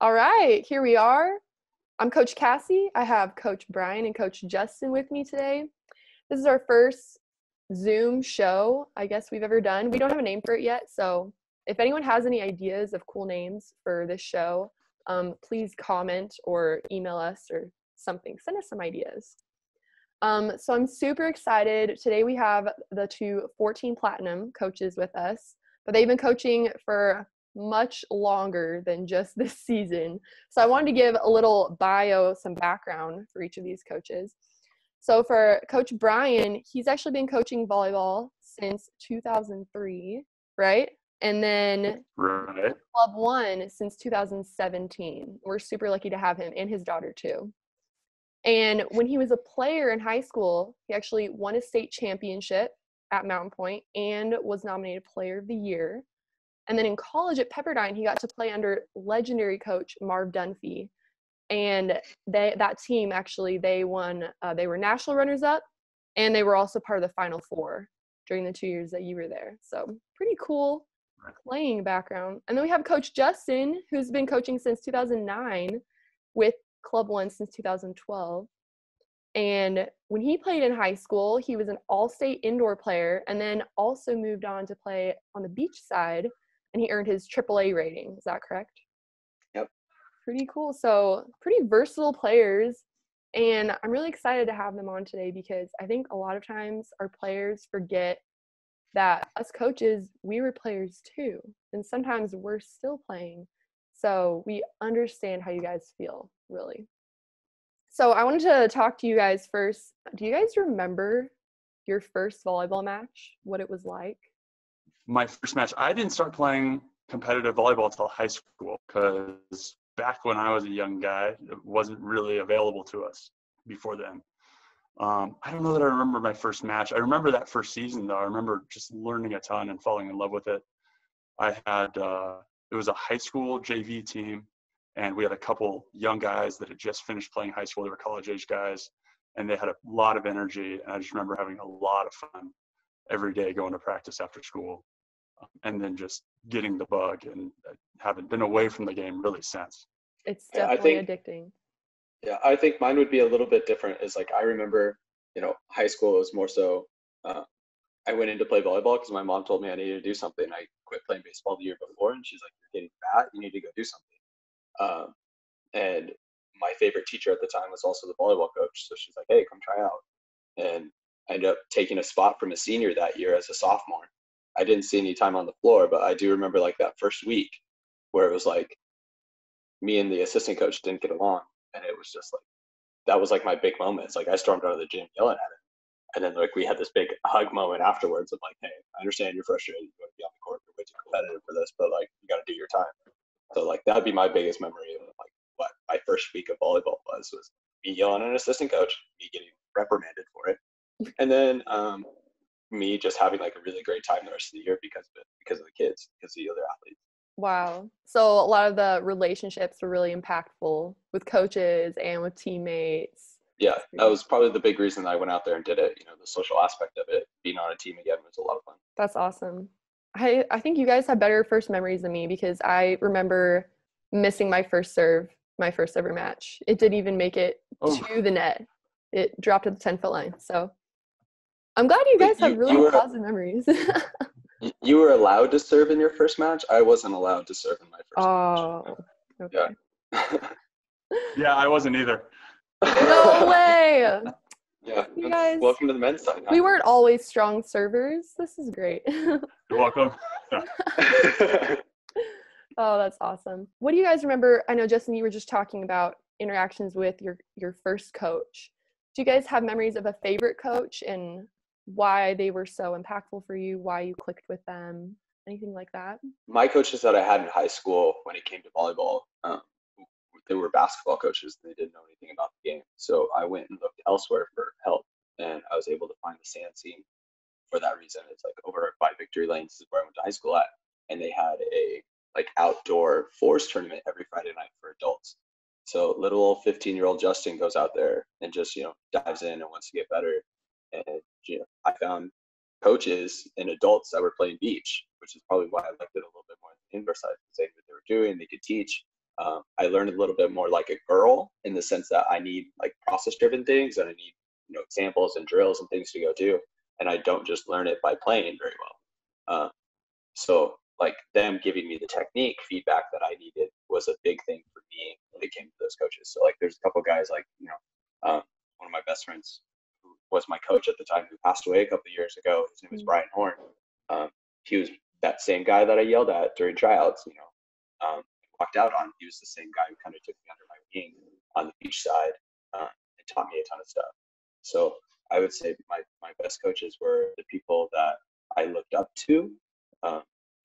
All right, here we are. I'm Coach Cassie. I have Coach Brian and Coach Justin with me today. This is our first Zoom show, I guess, we've ever done. We don't have a name for it yet, so if anyone has any ideas of cool names for this show, please comment or email us or something. Send us some ideas. So I'm super excited. Today we have the two 14 Platinum coaches with us, but they've been coaching for much longer than just this season. So I wanted to give a little bio, some background for each of these coaches. So for Coach Brian, he's actually been coaching volleyball since 2003, right? And then Right. Club 1 since 2017. We're super lucky to have him and his daughter too. And when he was a player in high school, he actually won a state championship at Mountain Point and was nominated Player of the Year. And then in college at Pepperdine, he got to play under legendary coach Marv Dunphy. And that team actually, they won, they were national runners-up, and they were also part of the Final Four during the 2 years that you were there. So pretty cool playing background. And then we have Coach Justin, who's been coaching since 2009 with Club 1 since 2012. And when he played in high school, he was an all-state indoor player and then also moved on to play on the beach side, and he earned his AAA rating. Is that correct? Yep. Pretty cool. So pretty versatile players, and I'm really excited to have them on today because I think a lot of times our players forget that us coaches, we were players too, and sometimes we're still playing. So we understand how you guys feel, really. So I wanted to talk to you guys first. Do you guys remember your first volleyball match, what it was like? My first match, I didn't start playing competitive volleyball until high school because back when I was a young guy, it wasn't really available to us before then. I don't know that I remember my first match. I remember that first season, though. I remember just learning a ton and falling in love with it. I had, it was a high school JV team, and we had a couple young guys that had just finished playing high school. They were college-age guys, and they had a lot of energy. And I just remember having a lot of fun every day going to practice after school. And then just getting the bug, and haven't been away from the game really since. It's Yeah, definitely addicting. Yeah, I think mine would be a little bit different. Is like I remember, high school was more so. I went in to play volleyball because my mom told me I needed to do something. I quit playing baseball the year before, and she's like, "You're getting fat. You need to go do something." And my favorite teacher at the time was also the volleyball coach. So she's like, "Hey, come try out." And I ended up taking a spot from a senior that year as a sophomore. I didn't see any time on the floor, but I do remember like that first week where it was like me and the assistant coach didn't get along, and it was just like that was like my big moment. It's like I stormed out of the gym yelling at him, and then like we had this big hug moment afterwards of like, "Hey, I understand you're frustrated. You want to be on the court. You're way too competitive for this, but like you got to do your time." So like that would be my biggest memory of like what my first week of volleyball was me yelling at an assistant coach, me getting reprimanded for it, and then me just having like a really great time the rest of the year because of it, because of the kids, because of the other athletes. Wow. So a lot of the relationships were really impactful with coaches and with teammates. Yeah, that was probably the big reason I went out there and did it. The social aspect of it, being on a team again was a lot of fun. That's awesome. I think you guys have better first memories than me because I remember missing my first serve, my first ever match. It didn't even make it to the net. It dropped at the 10-foot line. So I'm glad you guys have really positive memories. You were allowed to serve in your first match? I wasn't allowed to serve in my first match. Oh, okay. Yeah. Yeah, I wasn't either. No way. Yeah, you guys, welcome to the men's side. We weren't always strong servers. This is great. You're welcome. Oh, that's awesome. What do you guys remember? I know, Justin, you were just talking about interactions with your first coach. Do you guys have memories of a favorite coach and why they were so impactful for you, why you clicked with them, anything like that? My coaches that I had in high school when it came to volleyball, they were basketball coaches. They didn't know anything about the game. So I went and looked elsewhere for help, and I was able to find the sand scene for that reason. It's like over by Victory Lane. This is where I went to high school at, and they had a like outdoor fours tournament every Friday night for adults. So little old 15-year-old Justin goes out there and just, dives in and wants to get better. And, I found coaches and adults that were playing beach, which is probably why I liked it a little bit more than the indoor side, because they knew what they were doing, they could teach. I learned a little bit more like a girl in the sense that I need like process driven things and I need, examples and drills and things to go do. And I don't just learn it by playing very well. So like them giving me the technique feedback that I needed was a big thing for me when it came to those coaches. So like there's a couple guys like, one of my best friends who was my coach at the time who passed away a couple of years ago. His name was Brian Horn. He was that same guy that I yelled at during tryouts, walked out on. He was the same guy who kind of took me under my wing on the beach side and taught me a ton of stuff. So I would say my best coaches were the people that I looked up to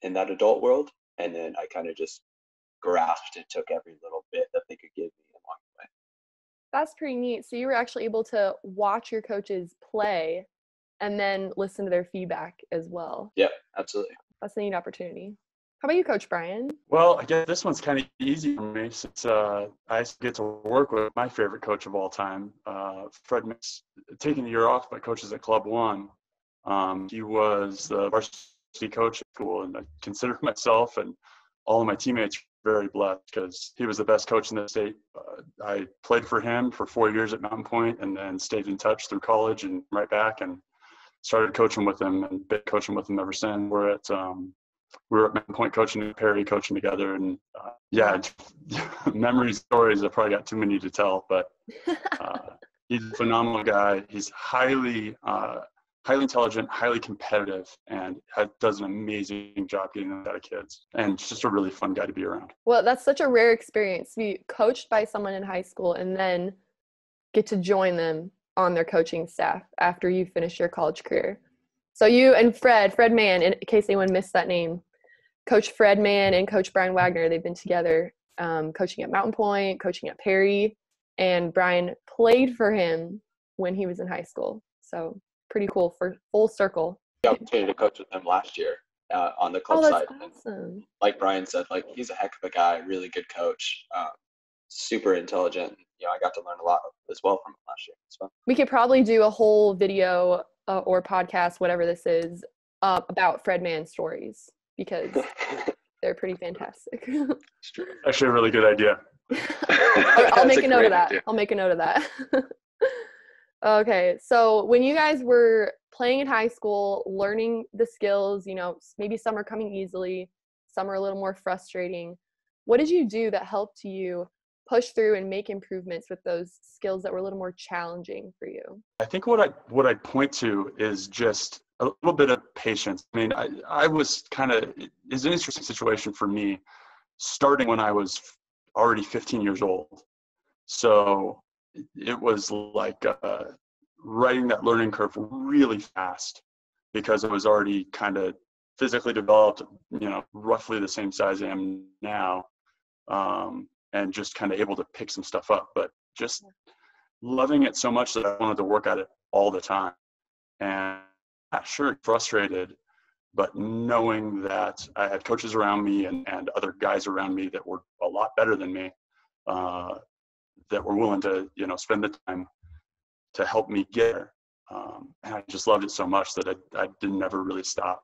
in that adult world. And then I kind of just grasped and took every little bit that they could give me along the way. That's pretty neat. So you were actually able to watch your coaches play and then listen to their feedback as well. Yeah, absolutely. That's a neat opportunity. How about you, Coach Brian? Well, I guess this one's kind of easy for me since I get to work with my favorite coach of all time, Fred Mix. Taking the year off, my coach is at Club One. He was the varsity coach at school, and I consider myself and all of my teammates very blessed because he was the best coach in the state. I played for him for 4 years at Mountain Point and then stayed in touch through college and right back and started coaching with him and been coaching with him ever since. We were at Mountain Point coaching and Perry coaching together, and memory stories. I probably got too many to tell, but he's a phenomenal guy. He's highly intelligent, highly competitive, and does an amazing job getting that out of kids. And just a really fun guy to be around. Well, that's such a rare experience to be coached by someone in high school and then get to join them on their coaching staff after you finish your college career. So you and Fred Mann, in case anyone missed that name, Coach Fred Mann and Coach Brian Wagner, they've been together coaching at Mountain Point, coaching at Perry, and Brian played for him when he was in high school. So pretty cool for full circle. The opportunity to coach with them last year on the club side. Awesome. Like Brian said, like he's a heck of a guy, really good coach, super intelligent. I got to learn a lot as well from him last year. It's fun. We could probably do a whole video or podcast, whatever this is, about Fred Mann stories because they're pretty fantastic. Actually, a really good idea. I'll make a note of that. I'll make a note of that. Okay, so when you guys were playing in high school, learning the skills, maybe some are coming easily, some are a little more frustrating. What did you do that helped you push through and make improvements with those skills that were a little more challenging for you? I think what I'd point to is just a little bit of patience. I mean, I was it's an interesting situation for me starting when I was already 15 years old. So it was like riding that learning curve really fast because I was already kind of physically developed, roughly the same size I am now. And just kind of able to pick some stuff up, but just loving it so much that I wanted to work at it all the time. And sure, frustrated, but knowing that I had coaches around me and other guys around me that were a lot better than me, that were willing to, spend the time to help me get there. And I just loved it so much that I didn't never really stop.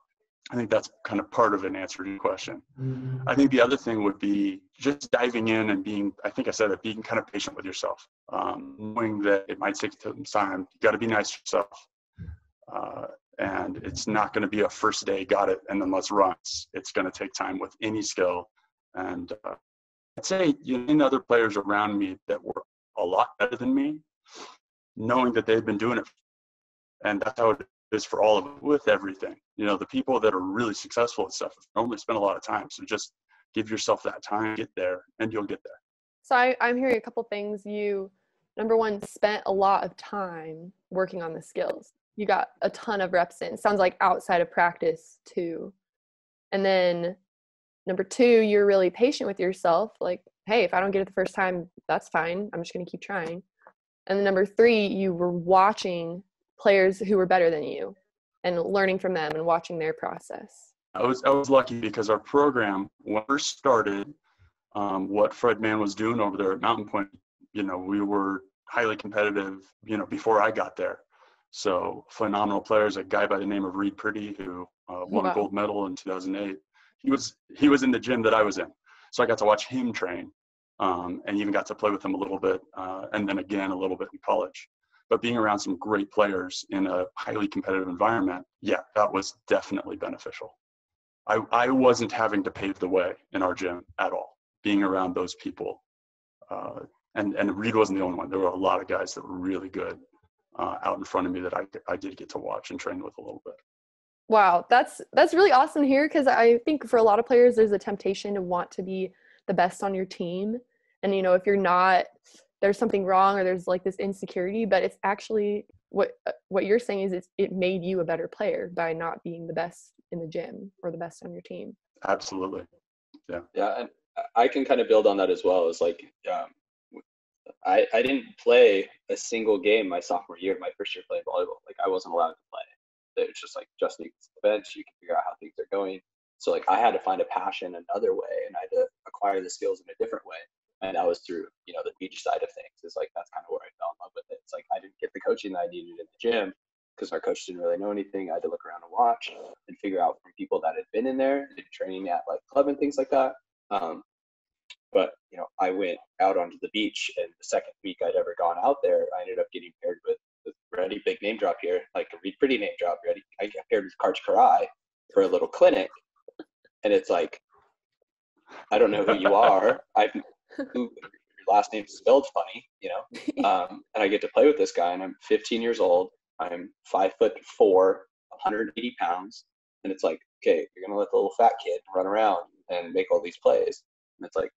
I think that's kind of part of an answer to your question. I think the other thing would be just diving in and being kind of patient with yourself, knowing that it might take some time. You got to be nice to yourself. And it's not going to be a first day, got it, and then let's run. It's going to take time with any skill. And I'd say in other players around me that were a lot better than me, knowing that they've been doing it. And that's how it is for all of it with everything. The people that are really successful at stuff normally spend a lot of time. So just give yourself that time, get there, and you'll get there. So I'm hearing a couple things. You, number one, spent a lot of time working on the skills. You got a ton of reps in. Sounds like outside of practice too. And then number two, you're really patient with yourself. Like, hey, if I don't get it the first time, that's fine. I'm just going to keep trying. And then number three, you were watching players who were better than you and learning from them and watching their process. I was lucky because our program, when we first started, what Fred Mann was doing over there at Mountain Point, we were highly competitive, before I got there. So phenomenal players, a guy by the name of Reed Purdy, who won a gold medal in 2008. He was in the gym that I was in. So I got to watch him train. and even got to play with him a little bit, and then again a little bit in college. But being around some great players in a highly competitive environment, yeah, that was definitely beneficial. I wasn't having to pave the way in our gym at all, being around those people. And Reed wasn't the only one. There were a lot of guys that were really good out in front of me that I did get to watch and train with a little bit. Wow, that's really awesome to hear, because I think for a lot of players there's a temptation to want to be the best on your team, and if you're not, there's something wrong, or there's like this insecurity. But it's actually what you're saying is it made you a better player by not being the best in the gym or the best on your team. Absolutely. Yeah, and I can kind of build on that as well. It's like I didn't play a single game my sophomore year, my first year playing volleyball. Like, I wasn't allowed to play. It's just like, Justin, you can sit the bench, you can figure out how things are going. So like, I had to find a passion another way, and I had to acquire the skills in a different way. And that was through, the beach side of things. It's like, that's kind of where I fell in love with it. It's like, I didn't get the coaching that I needed in the gym because our coach didn't really know anything. I had to look around and watch and figure out from people that had been in there and training at like club and things like that. But I went out onto the beach, and the second week I'd ever gone out there, I ended up getting paired with ready, big name drop here, like a Reed Pretty name drop, ready. I got paired with Karch Karai for a little clinic, and it's like, I don't know who you are. Your last name's spelled funny, and I get to play with this guy, and I'm 15 years old. I'm 5'4", 180 pounds, and it's like, okay, you're gonna let the little fat kid run around and make all these plays, and it's like,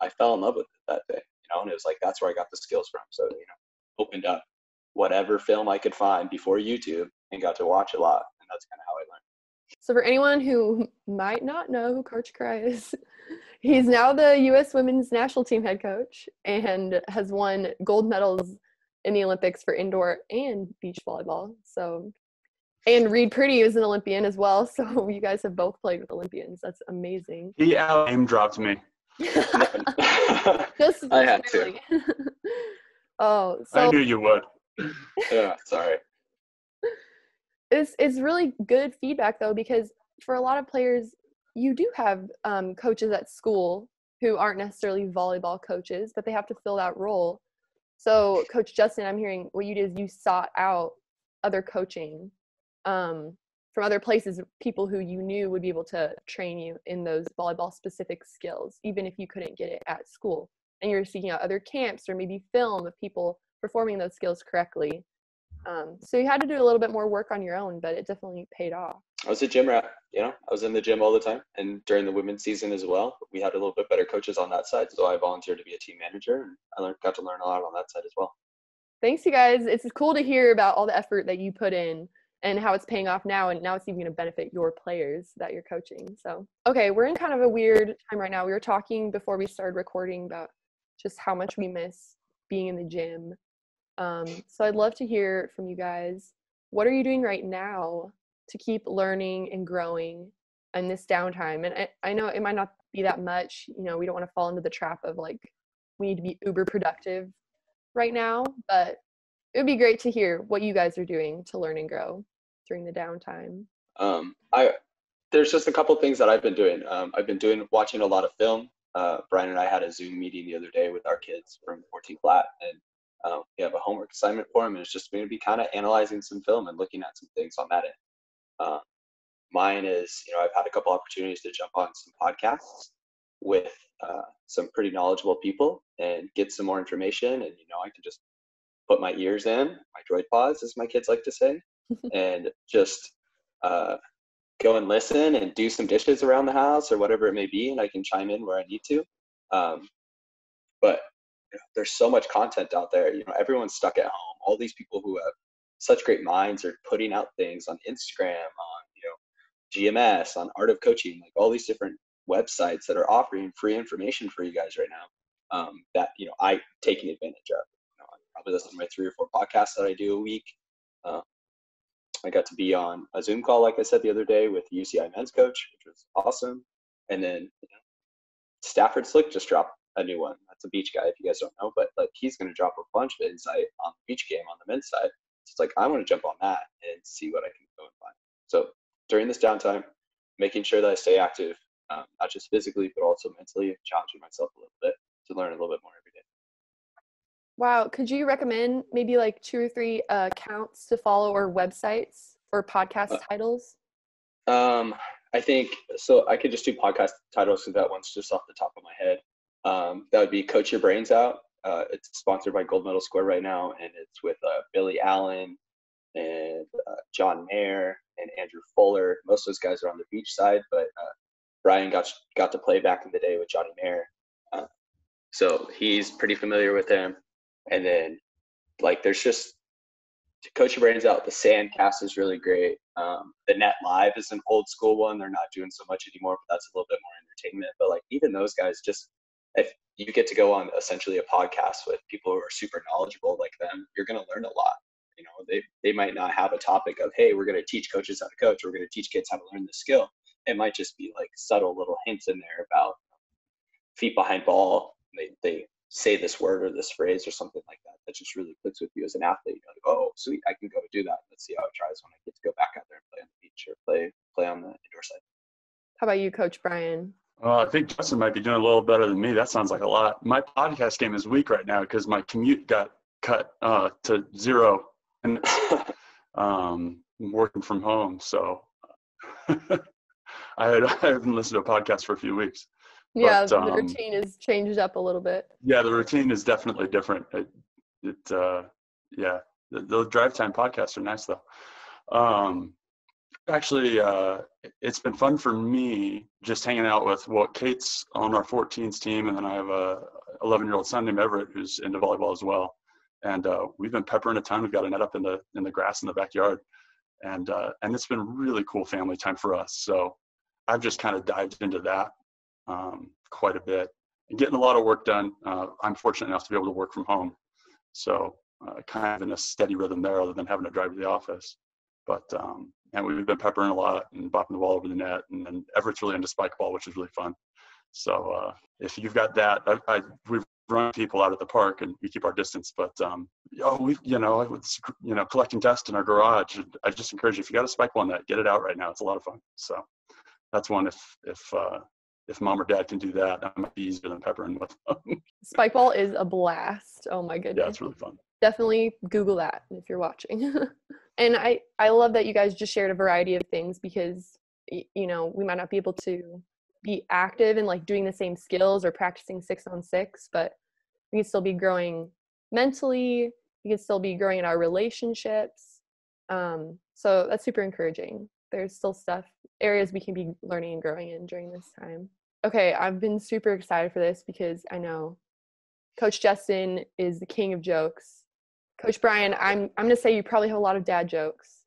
I fell in love with it that day, and it was like, that's where I got the skills from. So, opened up whatever film I could find before YouTube and got to watch a lot, and that's kind of how I learned. So for anyone who might not know who Karch Karai is, he's now the U.S. women's national team head coach and has won gold medals in the Olympics for indoor and beach volleyball. So, and Reed Pretty is an Olympian as well. So you guys have both played with Olympians. That's amazing. He name dropped me. Just I had barely. to. Oh, so I knew you would. Yeah, sorry. It's really good feedback though, because for a lot of players, you do have coaches at school who aren't necessarily volleyball coaches, but they have to fill that role. So Coach Justin, I'm hearing what you did is you sought out other coaching from other places, people who you knew would be able to train you in those volleyball specific skills, even if you couldn't get it at school. And you're seeking out other camps or maybe film of people performing those skills correctly. So you had to do a little bit more work on your own, but it definitely paid off. I was a gym rat, I was in the gym all the time, and during the women's season as well, we had a little bit better coaches on that side. So I volunteered to be a team manager, and I got to learn a lot on that side as well. Thanks, you guys. It's cool to hear about all the effort that you put in and how it's paying off now. And now it's even going to benefit your players that you're coaching. So, okay, we're in kind of a weird time right now. We were talking before we started recording about just how much we miss being in the gym. So I'd love to hear from you guys. What are you doing right now to keep learning and growing in this downtime? And I know it might not be that much, we don't want to fall into the trap of like, we need to be uber productive right now, but it would be great to hear what you guys are doing to learn and grow during the downtime. There's just a couple things that I've been doing. I've been watching a lot of film. Brian and I had a Zoom meeting the other day with our kids from 14 flat, and we have a homework assignment for them, and it's just going to be kind of analyzing some film and looking at some things on that end. Mine is, I've had a couple opportunities to jump on some podcasts with some pretty knowledgeable people and get some more information, and I can just put my ears in, my droid paws, as my kids like to say, and just go and listen and do some dishes around the house or whatever it may be, and I can chime in where I need to. But there's so much content out there. Everyone's stuck at home. All these people who have such great minds are putting out things on Instagram, on GMS, on Art of Coaching, like all these different websites that are offering free information for you guys right now. That I taking advantage of. I'm probably listening to my 3 or 4 podcasts that I do a week. I got to be on a Zoom call, like I said the other day, with the UCI men's coach, which was awesome. And then Stafford Slick just dropped a new one. That's a beach guy, if you guys don't know, but like he's going to drop a bunch of insight on the beach game on the men's side. So it's like, I want to jump on that and see what I can go and find. So during this downtime, making sure that I stay active, not just physically, but also mentally, challenging myself a little bit. learn a little bit more every day. Wow. Could you recommend maybe like 2 or 3 accounts to follow or websites or podcast titles? I think so. I could just do podcast titles, so that one's just off the top of my head. That would be Coach Your Brains Out. It's sponsored by Gold Medal Square right now, and it's with Billy Allen and John Mayer and Andrew Fuller. Most of those guys are on the beach side, but Brian got to play back in the day with Johnny Mayer, so he's pretty familiar with him. And then like there's just to Coach Your Brains Out. The Sandcast is really great. The Net Live is an old school one. They're not doing so much anymore, but that's a little bit more entertainment. But like even those guys, just if you get to go on essentially a podcast with people who are super knowledgeable like them, you're going to learn a lot. You know, they might not have a topic of, hey, we're going to teach coaches how to coach. Or we're going to teach kids how to learn this skill. It might just be like subtle little hints in there about feet behind ball. They say this word or this phrase or something like that that just really clicks with you as an athlete. You're like, oh, sweet, I can go do that. Let's see how it tries when I get to go back out there and play on the beach or play on the indoor side. How about you, Coach Brian? I think Justin might be doing a little better than me. That sounds like a lot. My podcast game is weak right now because my commute got cut to 0 minutes. I'm working from home, so I haven't listened to a podcast for a few weeks. Yeah, but, the routine has changed up a little bit. Yeah, the routine is definitely different. The drive time podcasts are nice though. Actually, it's been fun for me just hanging out with Kate's on our 14s team, and then I have a 11-year-old son named Everett who's into volleyball as well. And we've been peppering a ton. We've got a net up in the grass in the backyard, and it's been really cool family time for us. So I've just kind of dived into that quite a bit and getting a lot of work done. I'm fortunate enough to be able to work from home, so kind of in a steady rhythm there, other than having to drive to the office. But and we've been peppering a lot and bopping the ball over the net, and then Everett's really into spike ball, which is really fun. So if you've got that, we've run people out at the park and we keep our distance, but collecting dust in our garage. I just encourage you, if you got a spike ball net, get it out right now. It's a lot of fun. So that's one. If mom or dad can do that, that might be easier than peppering with them. Spike ball is a blast. Oh my goodness. Yeah, it's really fun. Definitely Google that if you're watching. And I love that you guys just shared a variety of things, because, you know, we might not be able to be active in like doing the same skills or practicing 6-on-6, but we can still be growing mentally. We can still be growing in our relationships. So that's super encouraging. There's still areas we can be learning and growing in during this time. Okay, I've been super excited for this because I know Coach Justin is the king of jokes. Coach Brian, I'm going to say you probably have a lot of dad jokes.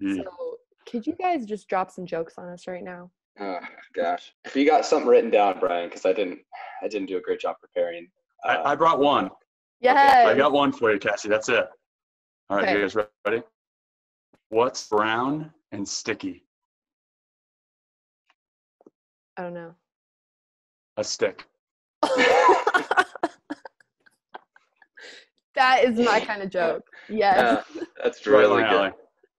Yeah. So could you guys just drop some jokes on us right now? Oh gosh, if you got something written down, Brian, because I didn't do a great job preparing. I brought one. Yes. Okay, I got one for you, Cassie. That's it. All right, Okay. You guys ready? What's brown and sticky? I don't know. A stick. That is my kind of joke. Yes. That's really Right,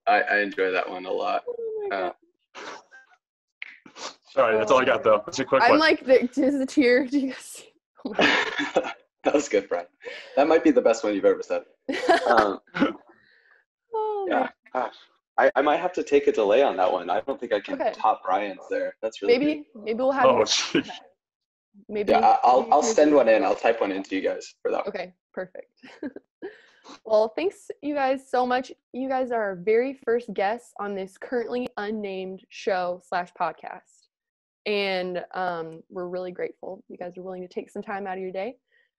good. I enjoy that one a lot. Oh my God. Sorry, that's all I got though. It's a quick I'm one. like, there's a tear. Do you guys see? Oh my That was good, Brian. That might be the best one you've ever said. God. Oh, Yeah, gosh. I might have to take a delay on that one. I don't think I can Okay. top Brian's there. That's really good. Maybe we'll have. Oh, jeez. Maybe. Yeah, I'll send one in. I'll type one in to you guys for that one. Okay, perfect. Well, thanks you guys so much. You guys are our very first guests on this currently unnamed show/podcast. And we're really grateful you guys are willing to take some time out of your day.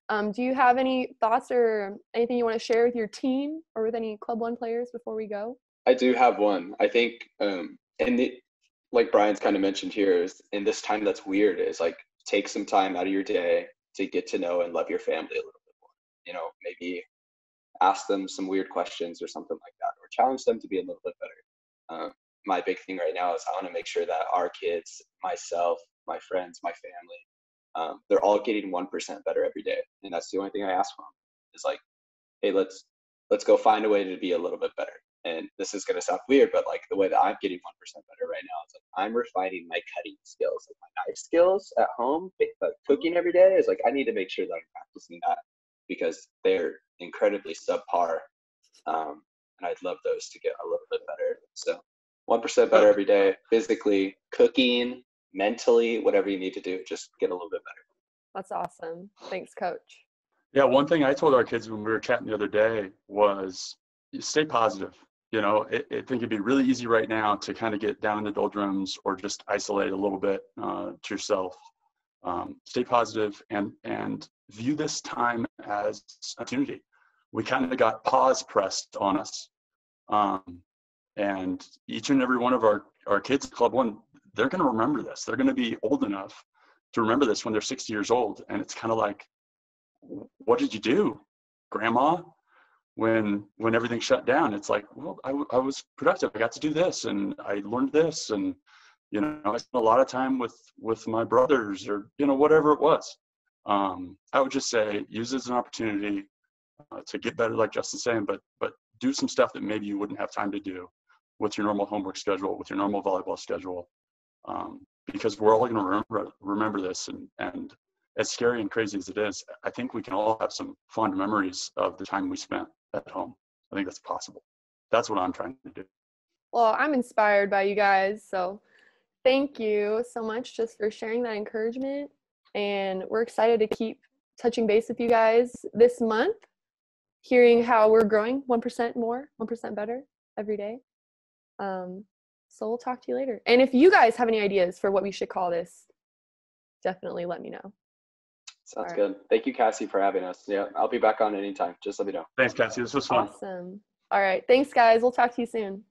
Do you have any thoughts or anything you want to share with your team or with any Club One players before we go? I do have one. I think, like Brian's kind of mentioned here, is in this time that's weird, is like take some time out of your day to get to know and love your family a little bit more. You know, maybe ask them some weird questions or something like that, or challenge them to be a little bit better. My big thing right now is I want to make sure that our kids, myself, my friends, my family, they're all getting 1% better every day. And that's the only thing I ask for them. It's like, hey, let's go find a way to be a little bit better. and this is going to sound weird, but like the way that I'm getting 1% better right now is like I'm refining my cutting skills, like my knife skills at home. But cooking every day is like I need to make sure that I'm practicing that because they're incredibly subpar, and I'd love those to get a little bit better. So 1% better every day, physically, cooking, mentally, whatever you need to do, just get a little bit better. That's awesome. Thanks, Coach. Yeah, one thing I told our kids when we were chatting the other day was stay positive. You know, I think it'd be really easy right now to kind of get down in the doldrums or just isolate a little bit to yourself. Stay positive and view this time as an opportunity. We kind of got pause pressed on us. And each and every one of our kids at Club One, they're going to remember this. They're going to be old enough to remember this when they're 60 years old. And it's kind of like, what did you do, Grandma? When everything shut down, it's like, well, I was productive. I got to do this and I learned this. And, you know, I spent a lot of time with my brothers or, you know, whatever it was. I would just say use it as an opportunity to get better, like Justin's saying, but do some stuff that maybe you wouldn't have time to do with your normal homework schedule, with your normal volleyball schedule, because we're all going to remember this. And as scary and crazy as it is, I think we can all have some fond memories of the time we spent at home. I think that's possible. That's what I'm trying to do. Well, I'm inspired by you guys, so thank you so much just for sharing that encouragement. And we're excited to keep touching base with you guys this month, hearing how we're growing 1% more, 1% better every day. So we'll talk to you later. And if you guys have any ideas for what we should call this, definitely let me know. Sounds good. Thank you, Cassie, for having us. Yeah, I'll be back on anytime. Just let me know. Thanks, Cassie. This was fun. Awesome. All right. Thanks, guys. We'll talk to you soon.